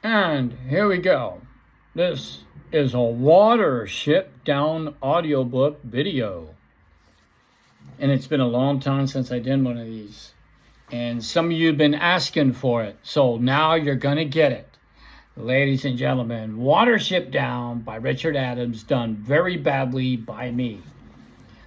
And here we go. This is a Watership down audiobook video. And it's been a long time since I did one of these. And some of you have been asking for it. So now you're going to get it. Ladies and gentlemen, Watership Down by Richard Adams, done very badly by me.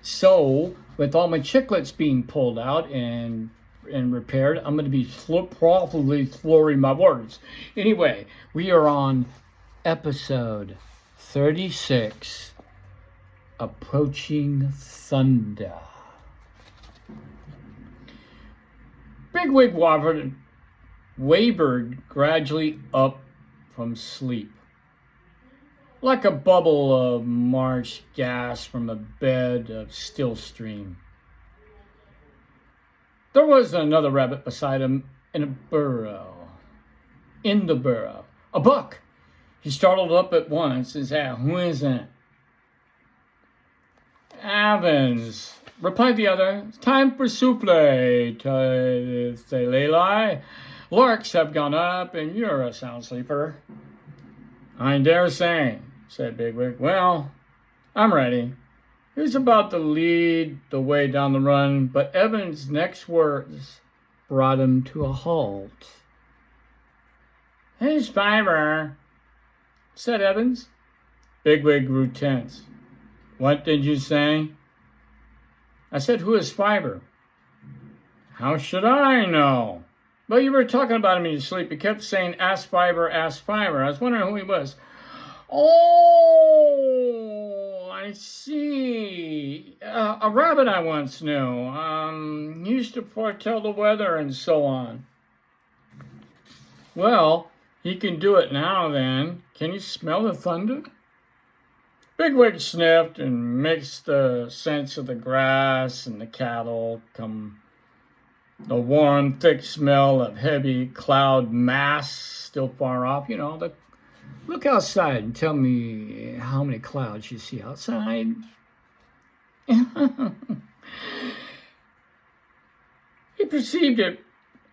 So, with all my chiclets being pulled out and repaired, I'm going to be probably slurring my words. Anyway, we are on episode 36, Approaching Thunder. Bigwig wavered gradually up from sleep, like a bubble of marsh gas from a bed of still stream. There was another rabbit beside him in the burrow. A buck. He startled up at once and said, "Who is that?" "Evans," replied the other. "It's time for souffle, say Levi. Larks have gone up and you're a sound sleeper." "I dare say," said Bigwig. "Well, I'm ready." He was about to lead the way down the run, but Evans' next words brought him to a halt. "Hey, Spiver," said Evans. Bigwig grew tense. "What did you say?" "I said, who is Spiver?" "How should I know?" "But you were talking about him in your sleep. You kept saying, ask Spiver, ask Spiver. I was wondering who he was." "Oh, I see. A rabbit I once knew. He used to foretell the weather and so on." "Well, he can do it now then. Can you smell the thunder?" Bigwig sniffed and mixed the scents of the grass and the cattle, the warm, thick smell of heavy cloud mass still far off. Look outside and tell me how many clouds you see outside. He perceived it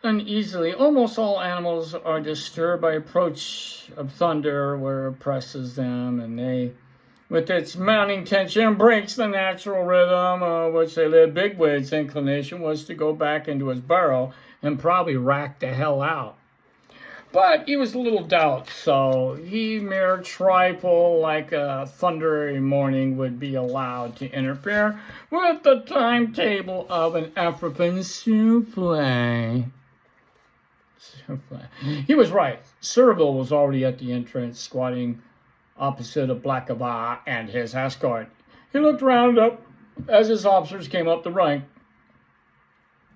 uneasily. Almost all animals are disturbed by approach of thunder where it oppresses them, and they, with its mounting tension, breaks the natural rhythm of which they live. Bigwig's inclination was to go back into his burrow and probably rack the hell out. But he was a little doubt, so he mere trifle like a thundery morning would be allowed to interfere with the timetable of an African souffle. He was right. Servile was already at the entrance, squatting opposite of Blackava and his escort. He looked round up as his officers came up the rank.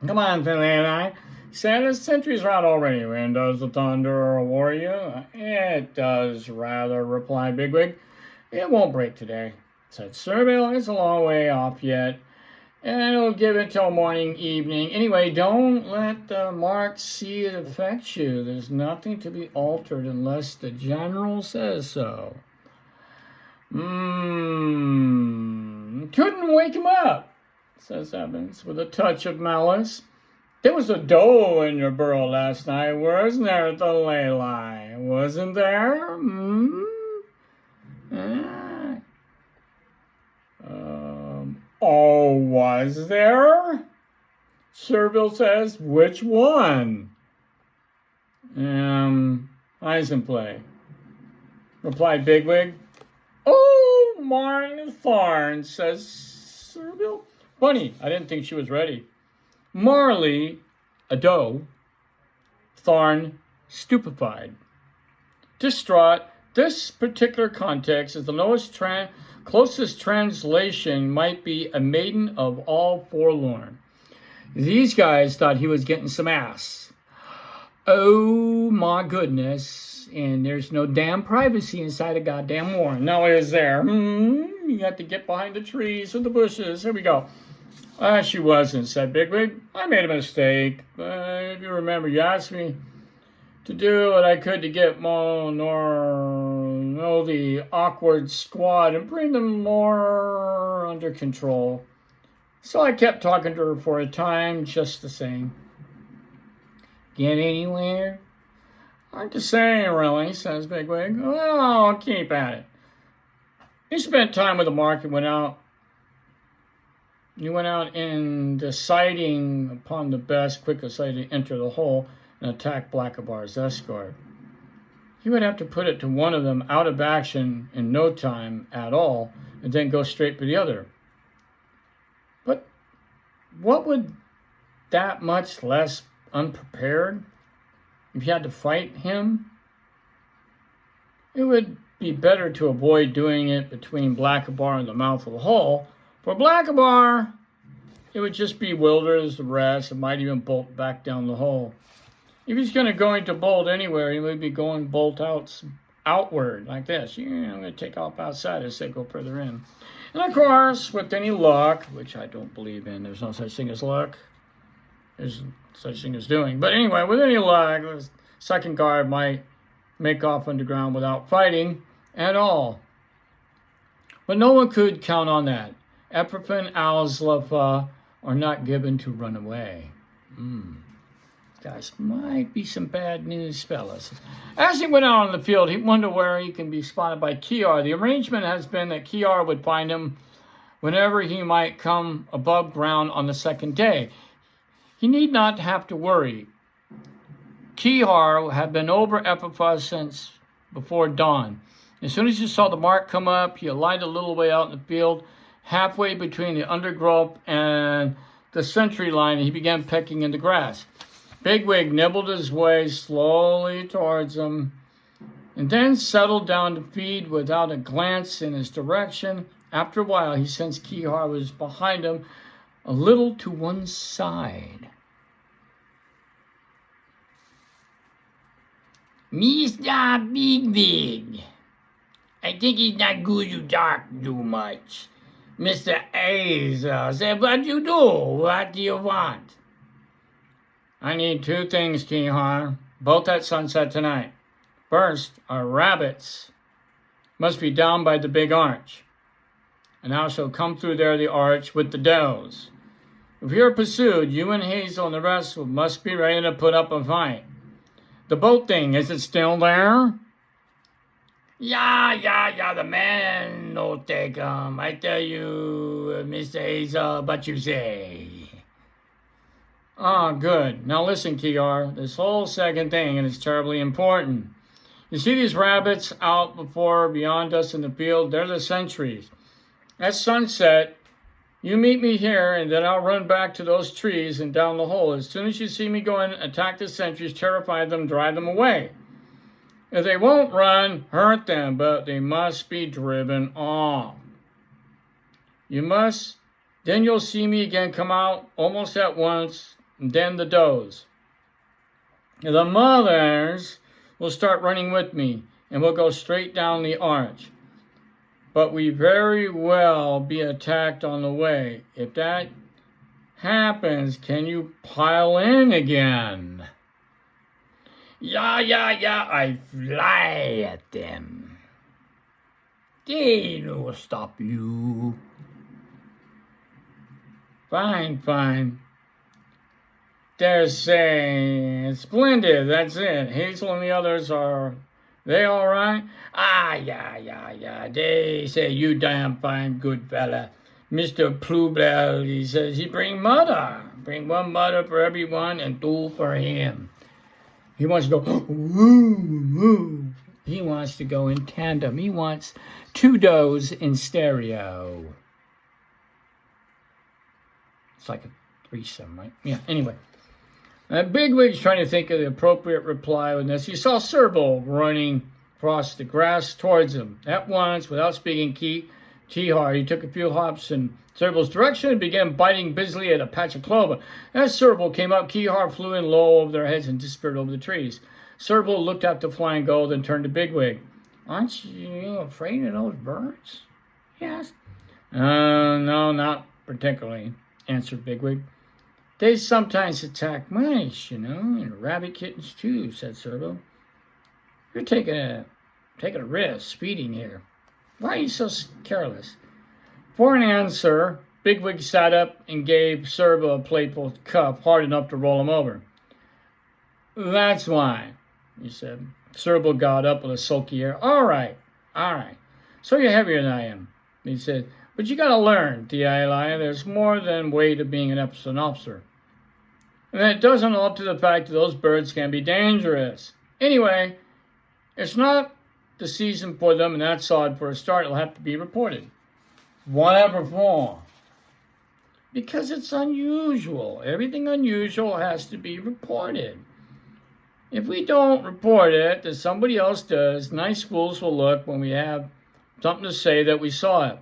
"Come on, Philly," said, "the sentry's round already. When does the thunder worry you?" "It does, rather," replied Bigwig. "It won't break today," said Servile. "It's a long way off yet, and it'll give it till morning, evening. Anyway, don't let the marks see it affect you. There's nothing to be altered unless the general says so." "Couldn't wake him up," says Evans, with a touch of malice. "There was a doe in your burrow last night, wasn't there, at the lay-lie? Wasn't there?" "Oh, was there?" Servile says. "Which one?" Eisenplay," replied Bigwig. "Oh, Martin Thorn," says Servile. Funny, I didn't think she was ready. Marley, a doe. Thorn, stupefied. Distraught. This particular context is the closest translation might be a maiden of all forlorn. These guys thought he was getting some ass. Oh my goodness. And there's no damn privacy inside a goddamn warren. No, is there? You got to get behind the trees or the bushes. Here we go. She wasn't," said Bigwig. "I made a mistake. If you remember, you asked me to do what I could to get the awkward squad and bring them more under control. So I kept talking to her for a time just the same." "Get anywhere?" Hard to say, really, says Bigwig. Well, I'll keep at it. He spent time with the mark and went out in deciding upon the best, quickest way to enter the hole and attack Blackabar's escort. He would have to put it to one of them out of action in no time at all, and then go straight for the other. But what would that much less unprepared if you had to fight him? It would be better to avoid doing it between Blackabar and the mouth of the hole. For Blackabar, it would just be wilder as the rest and might even bolt back down the hole. If he's going to bolt anywhere, he would be going bolt outward like this. Yeah, I'm going to take off outside as they go further in. And of course, with any luck, which I don't believe in, there's no such thing as luck. There's such thing as doing. But anyway, with any luck, the second guard might make off underground without fighting at all. But no one could count on that. Epiphan and Alzlafa are not given to run away. Guys, might be some bad news, fellas. As he went out on the field, he wondered where he can be spotted by Kiar. The arrangement has been that Kiar would find him whenever he might come above ground on the second day. He need not have to worry. Kiar had been over Epipha since before dawn. As soon as he saw the mark come up, he alighted a little way out in the field, halfway between the undergrowth and the sentry line, and he began pecking in the grass. Bigwig nibbled his way slowly towards him, and then settled down to feed without a glance in his direction. After a while, he sensed Kiar was behind him, a little to one side. Mr. Bigwig, I think it's not good you talk too much. Mr. Aza said, what you do? What do you want? I need two things, Kihar, both at sunset tonight. First, our rabbits must be down by the big arch, and I shall come through there the arch with the does. If you're pursued, you and Hazel and the rest must be ready to put up a fight. The boat thing, is it still there? Yeah, the man no take I tell you, Mr. Hazel, but you say. Ah, good. Now listen, Kiar, this whole second thing, and it's terribly important. You see these rabbits out beyond us in the field? They're the sentries. At sunset, you meet me here, and then I'll run back to those trees and down the hole. As soon as you see me going, attack the sentries, terrify them, drive them away. If they won't run, hurt them, but they must be driven off. Then you'll see me again come out almost at once, and then the does. The mothers will start running with me, and we'll go straight down the arch. But we very well be attacked on the way. If that happens, can you pile in again? Yeah, I fly at them. They no stop you. Fine. They're saying, splendid, that's it. Hazel and the others they all right? Yeah. They say you damn fine good fella. Mr. Plubel, he says he bring mother. Bring one mother for everyone and two for him. He wants to go, woo. He wants to go in tandem. He wants two does in stereo. It's like a threesome, right? Yeah, anyway. Bigwig's trying to think of the appropriate reply on this. He saw Serval running across the grass towards him. At once, without speaking Kihar, he took a few hops in Serval's direction and began biting busily at a patch of clover. As Serval came up, Kihar flew in low over their heads and disappeared over the trees. Serval looked at the flying goal, then turned to Bigwig. Aren't you afraid of those birds? Yes. No, not particularly, answered Bigwig. They sometimes attack mice, and rabbit kittens too, said Serval. You're taking a risk speeding here. Why are you so careless? For an answer, Bigwig sat up and gave Serval a playful cuff hard enough to roll him over. That's why. he said. Serbil got up with a sulky air. All right. So you're heavier than I am, he said. But you got to learn, T.I. There's more than weight of being an episode officer. And it doesn't alter the fact that those birds can be dangerous. Anyway, it's not the season for them, and that's odd for a start. It'll have to be reported. Whatever for? Because it's unusual. Everything unusual has to be reported. If we don't report it, that somebody else does, nice fools will look when we have something to say that we saw it.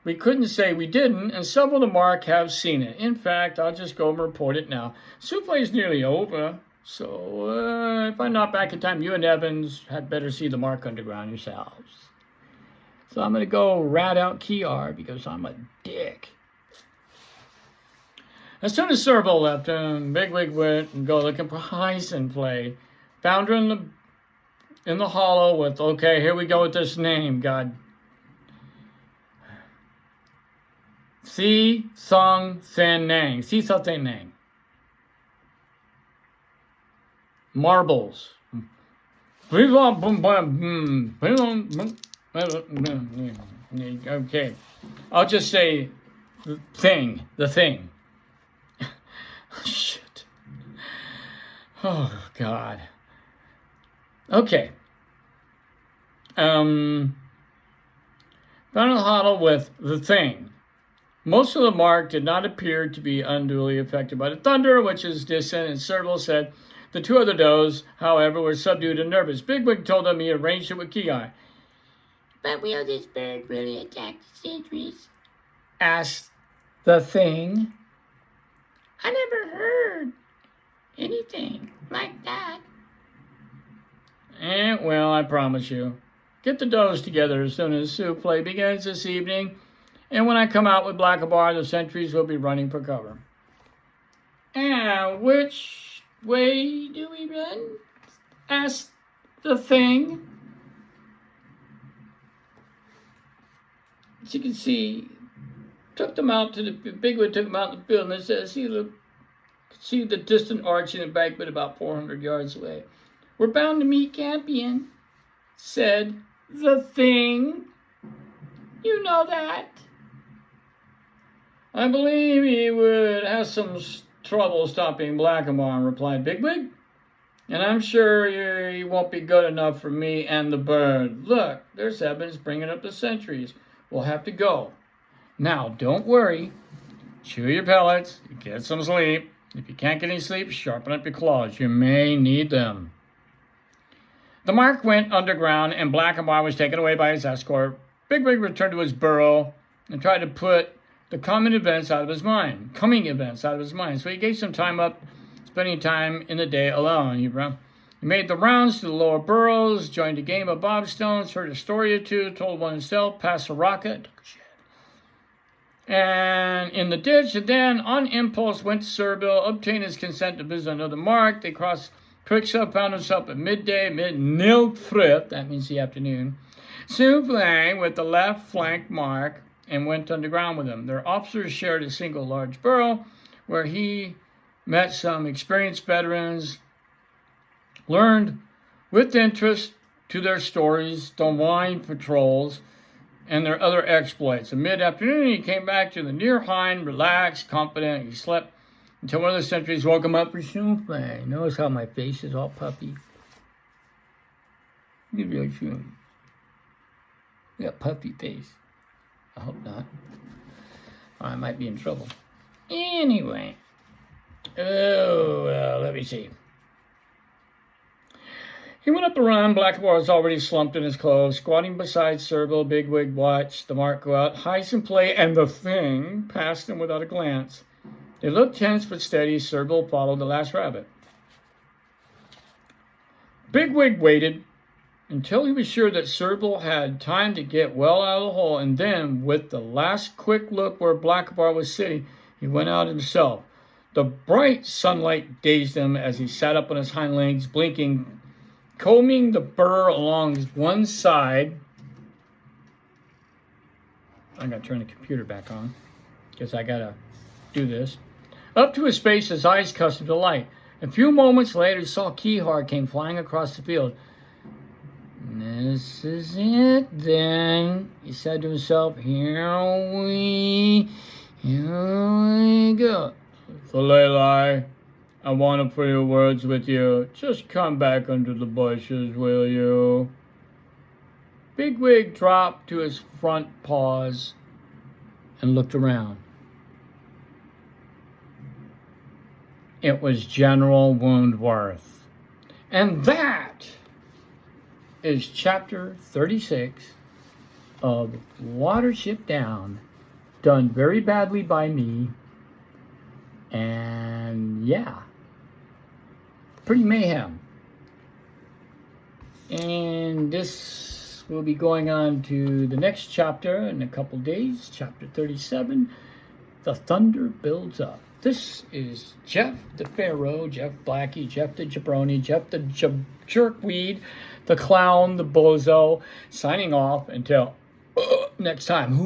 We couldn't say we didn't, and several of the mark have seen it. In fact, I'll just go and report it now. Souffle is nearly over, so if I'm not back in time, you and Evans had better see the mark underground yourselves. So I'm going to go rat out Kiar because I'm a dick. As soon as Serbil left him, Bigwig went and go looking for Play. Found her in the hollow with, okay, here we go with this name, God. Si Song Sen Nang. Si Song Sen Nang. Marbles. Okay. I'll just say the thing. Shit. Oh, God. Okay. Found a huddle with the thing. Most of the mark did not appear to be unduly affected by the thunder, which is distant, and Serbil said the two other does, however, were subdued and nervous. Bigwig told them he arranged it with Ki-Eye. But will this bird really attack the sentries? Asked the thing. I never heard anything like that. Well, I promise you. Get the does together as soon as Souffle begins this evening. And when I come out with Blackabar, the sentries will be running for cover. And which way do we run? Asked the thing. As you can see, took them out to the Bigwig took them out in the field, and they said, see the distant arch and embankment about 400 yards away. We're bound to meet Campion, said the thing. You know that. I believe he would have some trouble stopping Blackabar, replied Bigwig. And I'm sure he won't be good enough for me and the bird. Look, there's Evans bringing up the sentries. We'll have to go. Now, don't worry. Chew your pellets. Get some sleep. If you can't get any sleep, sharpen up your claws. You may need them. The mark went underground, and Blackabar was taken away by his escort. Bigwig returned to his burrow and tried to put the coming events out of his mind. So he gave some time up, spending time in the day alone. He made the rounds to the lower burrows, joined a game of bobstones, heard a story or two, told one himself, passed a rocket, and in the ditch, and then on impulse went to Serbil, obtained his consent to visit another mark. They crossed Quicksilver, found himself at midday, mid-nilfrit, that means the afternoon. Souffle with the left flank mark and went underground with him. Their officers shared a single large burrow where he met some experienced veterans, learned with interest to their stories, the wine patrols, and their other exploits. At mid-afternoon, he came back to the near hind, relaxed, confident. He slept until one of the sentries woke him up for Souffle. Notice how my face is all puffy. You really feel got puffy face. I hope not. I might be in trouble. Anyway. Let me see. He went up the run. Blackabar was already slumped in his clothes, squatting beside Serbil. Bigwig watched the mark go out. Play and the thing passed him without a glance. They looked tense but steady. Serbil followed the last rabbit. Bigwig waited until he was sure that Serbil had time to get well out of the hole, and then, with the last quick look where Blackabar was sitting, he went out himself. The bright sunlight dazed him as he sat up on his hind legs, blinking, combing the burr along one side. I gotta turn the computer back on, because I gotta do this. Up to his face, his eyes accustomed to light. A few moments later, he saw Keyhard came flying across the field. This is it, then, he said to himself. Here we go. Falele, I want a few words with you. Just come back under the bushes, will you? Bigwig dropped to his front paws and looked around. It was General Woundworth. And that is chapter 36 of Watership Down, done very badly by me. And yeah, pretty mayhem. And this will be going on to the next chapter in a couple days, chapter 37, The Thunder Builds Up. This is Jeff the Pharaoh, Jeff Blackie, Jeff the Jabroni, Jeff the Jerkweed, the Clown, the Bozo, signing off until next time.